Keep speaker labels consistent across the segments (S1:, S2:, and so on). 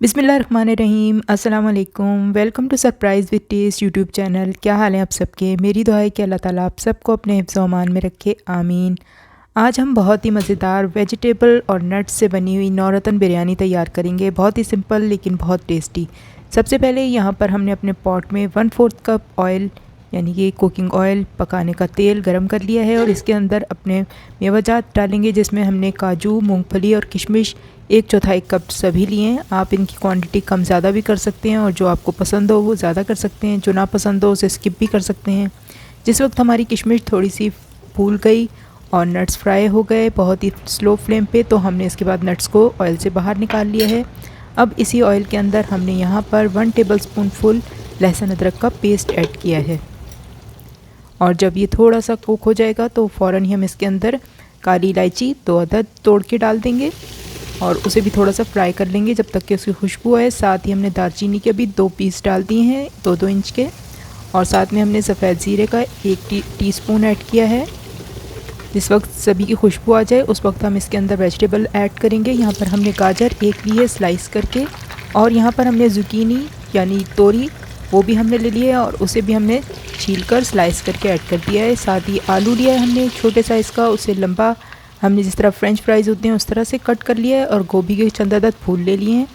S1: बिस्मिल्लाहिर्रहमानिर्रहीम अस्सलाम वालेकुम। Welcome to surprise with taste YouTube channel. क्या हाल है आप सबके? मेरी दुआ है कि अल्लाह ताला आप सबको अपने हिफ्ज़ व अमान में रखे, आमीन। आज हम बहुत ही मज़ेदार वेजिटेबल और नट्स से बनी हुई नौरतन बिरयानी तैयार करेंगे। बहुत ही सिंपल लेकिन बहुत टेस्टी। सबसे पहले यहाँ पर हमने अपने पॉट में 1/4 कप ऑयल यानी कि कुकिंग ऑयल, पकाने का तेल गरम कर लिया है और इसके अंदर अपने मेवाजात डालेंगे, जिसमें हमने काजू, मूंगफली और किशमिश 1/4 कप सभी लिए हैं। आप इनकी क्वांटिटी कम ज़्यादा भी कर सकते हैं और जो आपको पसंद हो वो ज़्यादा कर सकते हैं, जो ना पसंद हो उसे स्किप भी कर सकते हैं। जिस वक्त हमारी किशमिश थोड़ी सी फूल गई और नट्स फ्राई हो गए बहुत ही स्लो फ्लेम पे, तो हमने इसके बाद नट्स को ऑयल से बाहर निकाल लिया है। अब इसी ऑयल के अंदर हमने यहाँ पर 1 टेबलस्पून फुल लहसुन अदरक का पेस्ट ऐड किया है और जब ये थोड़ा सा कुक हो जाएगा तो फ़ौरन ही हम इसके अंदर काली इलायची 2 अदद तोड़ के डाल देंगे और उसे भी थोड़ा सा फ्राई कर लेंगे जब तक कि उसकी खुशबू आए। साथ ही हमने दालचीनी के भी 2 पीस डाल दिए हैं 2-2 इंच के, और साथ में हमने सफ़ेद ज़ीरे का 1 टीस्पून ऐड किया है। जिस वक्त सभी की खुशबू आ जाए उस वक्त हम इसके अंदर वेजिटेबल ऐड करेंगे। यहाँ पर हमने गाजर 1 ली है स्लाइस करके, और यहाँ पर हमने ज़ुकीनी यानी तोरी वो भी हमने ले लिया है और उसे भी हमने छील कर स्लाइस करके ऐड कर दिया है। साथ ही आलू लिया है हमने छोटे साइज़ का, उसे लंबा हमने जिस तरह फ्रेंच फ्राइज़ होते हैं उस तरह से कट कर लिया है, और गोभी के चंद अदद फूल ले लिए हैं।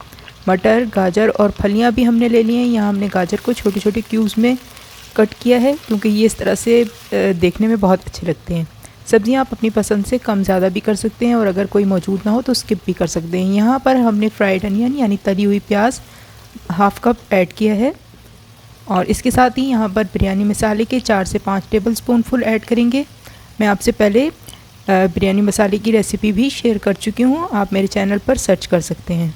S1: मटर, गाजर और फलियां भी हमने ले लिए हैं। यहाँ हमने गाजर को छोटे छोटे क्यूब्स में कट किया है क्योंकि ये इस तरह से देखने में बहुत अच्छे लगते हैं। सब्ज़ियाँ आप अपनी पसंद से कम ज़्यादा भी कर सकते हैं और अगर कोई मौजूद ना हो तो स्किप भी कर सकते हैं। यहाँ पर हमने फ्राइड अनियन यानी तली हुई प्याज 1/2 कप ऐड किया है, और इसके साथ ही यहाँ पर बिरयानी मसाले के 4 से 5 टेबलस्पून फुल ऐड करेंगे। मैं आपसे पहले बिरयानी मसाले की रेसिपी भी शेयर कर चुकी हूँ, आप मेरे चैनल पर सर्च कर सकते हैं।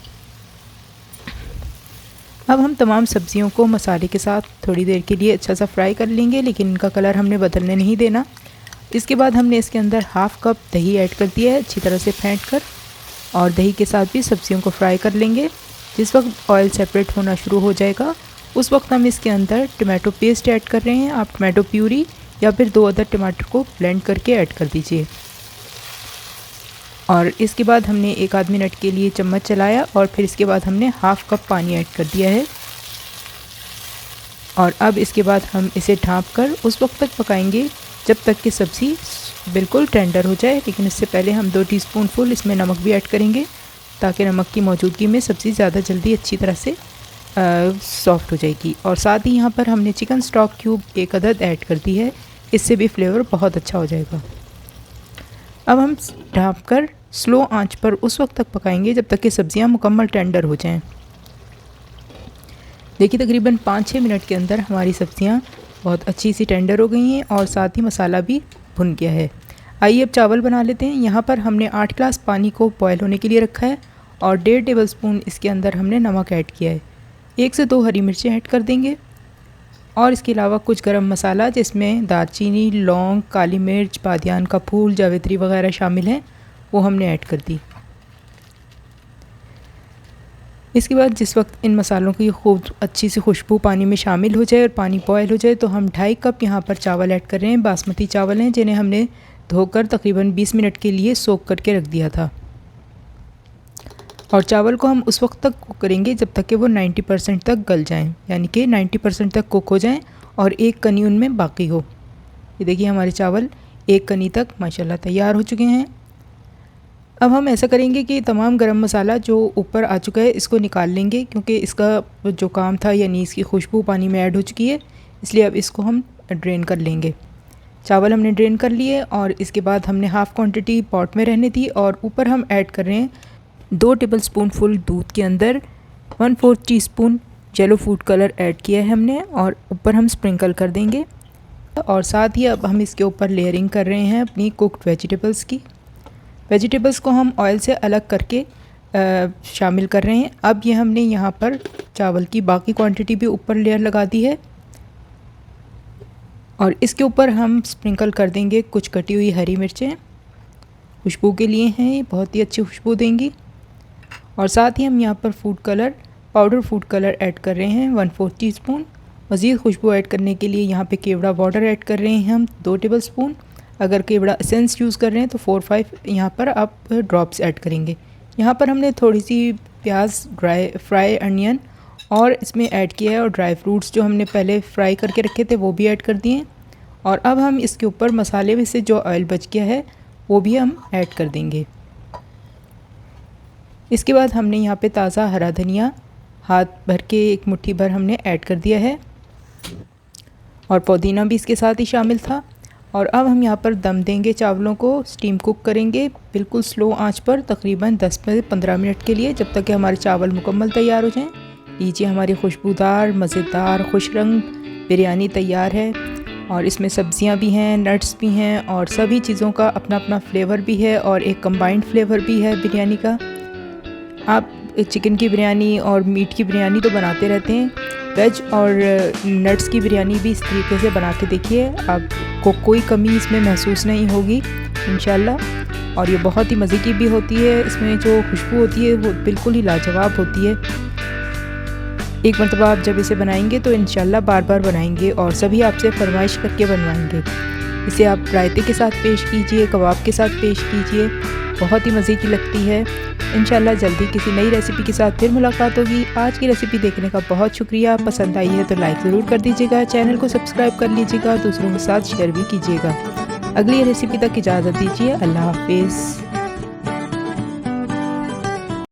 S1: अब हम तमाम सब्जियों को मसाले के साथ थोड़ी देर के लिए अच्छा सा फ्राई कर लेंगे, लेकिन इनका कलर हमने बदलने नहीं देना। इसके बाद हमने इसके अंदर 1/2 कप दही ऐड कर दिया है अच्छी तरह से फेंट कर, और दही के साथ भी सब्जियों को फ्राई कर लेंगे। जिस वक्त ऑयल सेपरेट होना शुरू हो जाएगा उस वक्त हम इसके अंदर टमाटो पेस्ट ऐड कर रहे हैं। आप टमाटो प्यूरी या फिर 2 अदर टमाटर को ब्लेंड करके ऐड कर दीजिए, और इसके बाद हमने 1 आध मिनट के लिए चम्मच चलाया और फिर इसके बाद हमने 1/2 कप पानी ऐड कर दिया है, और अब इसके बाद हम इसे ढाँप कर उस वक्त तक पकाएंगे जब तक कि सब्ज़ी बिल्कुल टेंडर हो जाए। लेकिन इससे पहले हम 2 टीस्पून फुल इसमें नमक भी ऐड करेंगे ताकि नमक की मौजूदगी में सब्ज़ी ज़्यादा जल्दी अच्छी तरह से सॉफ्ट हो जाएगी। और साथ ही यहाँ पर हमने चिकन स्टॉक क्यूब 1 अदद ऐड कर दी है, इससे भी फ्लेवर बहुत अच्छा हो जाएगा। अब हम ढाँप कर स्लो आंच पर उस वक्त तक पकाएंगे जब तक कि सब्ज़ियाँ मुकम्मल टेंडर हो जाएं। देखिए तकरीबन 5-6 मिनट के अंदर हमारी सब्ज़ियाँ बहुत अच्छी सी टेंडर हो गई हैं और साथ ही मसाला भी भुन गया है। आइए अब चावल बना लेते हैं। यहाँ पर हमने 8 गिलास पानी को बॉयल होने के लिए रखा है और 1.5 टेबलस्पून इसके अंदर हमने नमक ऐड किया है। 1 से 2 हरी मिर्चें ऐड कर देंगे, और इसके अलावा कुछ गरम मसाला जिसमें दालचीनी, लौंग, काली मिर्च, बादियान का फूल, जावित्री वगैरह शामिल हैं वो हमने ऐड कर दी। इसके बाद जिस वक्त इन मसालों की खूब अच्छी सी खुशबू पानी में शामिल हो जाए और पानी बॉयल हो जाए तो हम 2.5 कप यहाँ पर चावल ऐड कर रहे हैं। बासमती चावल हैं जिन्हें हमने धोकर तकरीबन 20 मिनट के लिए सोक करके रख दिया था, और चावल को हम उस वक्त तक कुक करेंगे जब तक कि वो 90% तक गल जाएं, यानी कि 90% तक कुक हो जाएं और एक कनी उनमें बाकी हो। ये देखिए हमारे चावल एक कनी तक माशाल्लाह तैयार हो चुके हैं। अब हम ऐसा करेंगे कि तमाम गरम मसाला जो ऊपर आ चुका है इसको निकाल लेंगे, क्योंकि इसका जो काम था यानी इसकी खुशबू पानी में ऐड हो चुकी है, इसलिए अब इसको हम ड्रेन कर लेंगे। चावल हमने ड्रेन कर लिए और इसके बाद हमने हाफ़ क्वांटिटी पॉट में रहने दी, और ऊपर हम ऐड कर रहे हैं 2 टेबलस्पून फुल दूध के अंदर 1/4 teaspoon yellow food colour add किया है हमने, और ऊपर हम स्प्रिंकल कर देंगे। और साथ ही अब हम इसके ऊपर लेयरिंग कर रहे हैं अपनी कुक्ड वेजिटेबल्स की। वेजिटेबल्स को हम ऑयल से अलग करके शामिल कर रहे हैं। अब ये हमने यहाँ पर चावल की बाकी क्वांटिटी भी ऊपर लेयर लगा दी है, और इसके ऊपर हम स्प्रिंकल कर देंगे कुछ कटी हुई हरी मिर्चें, खुशबू के लिए हैं, ये बहुत ही अच्छी खुशबू देंगी। और साथ ही हम यहाँ पर पाउडर फूड कलर ऐड कर रहे हैं 1/4 टीस्पून। मज़ीद खुशबू ऐड करने के लिए यहाँ पे केवड़ा पाउडर ऐड कर रहे हैं हम 2 टेबलस्पून। अगर केवड़ा एसेंस यूज़ कर रहे हैं तो 4-5 यहाँ पर आप ड्रॉप्स ऐड करेंगे। यहाँ पर हमने थोड़ी सी प्याज, फ्राई अनियन और इसमें ऐड किया है, और ड्राई फ्रूट्स जो हमने पहले फ्राई करके रखे थे वो भी ऐड कर दिए। और अब हम इसके ऊपर मसाले में से जो ऑयल बच गया है वो भी हम ऐड कर देंगे। इसके बाद हमने यहाँ पे ताज़ा हरा धनिया हाथ भर के 1 मुट्ठी भर हमने ऐड कर दिया है, और पुदीना भी इसके साथ ही शामिल था। और अब हम यहाँ पर दम देंगे, चावलों को स्टीम कुक करेंगे बिल्कुल स्लो आंच पर तकरीबन 10 से 15 मिनट के लिए, जब तक कि हमारे चावल मुकम्मल तैयार हो जाएं। लीजिए हमारी खुशबूदार मज़ेदार खुश रंग बिरयानी तैयार है, और इसमें सब्जियां भी हैं, नट्स भी हैं, और सभी चीज़ों का अपना अपना फ्लेवर भी है, और एक कंबाइंड फ्लेवर भी है बिरयानी का। आप चिकन की बिरयानी और मीट की बिरयानी तो बनाते रहते हैं, वेज और नट्स की बिरयानी भी इस तरीके से बना के देखिए, आपको कोई कमी इसमें महसूस नहीं होगी इंशाल्लाह। और ये बहुत ही मज़े की भी होती है, इसमें जो खुशबू होती है वो बिल्कुल ही लाजवाब होती है। एक मरतबा आप जब इसे बनाएंगे तो इंशाल्लाह बार बार बनाएंगे, और सभी आपसे फरमाइश करके बनवाएंगे। इसे आप रायते के साथ पेश कीजिए, कबाब के साथ पेश कीजिए, बहुत ही मज़े की लगती है। इंशाल्लाह जल्दी किसी नई रेसिपी के साथ फिर मुलाकात होगी। आज की रेसिपी देखने का बहुत शुक्रिया। पसंद आई है तो लाइक ज़रूर कर दीजिएगा, चैनल को सब्सक्राइब कर लीजिएगा, दूसरों के साथ शेयर भी कीजिएगा। अगली रेसिपी तक इजाज़त दीजिए। अल्लाह हाफिज़।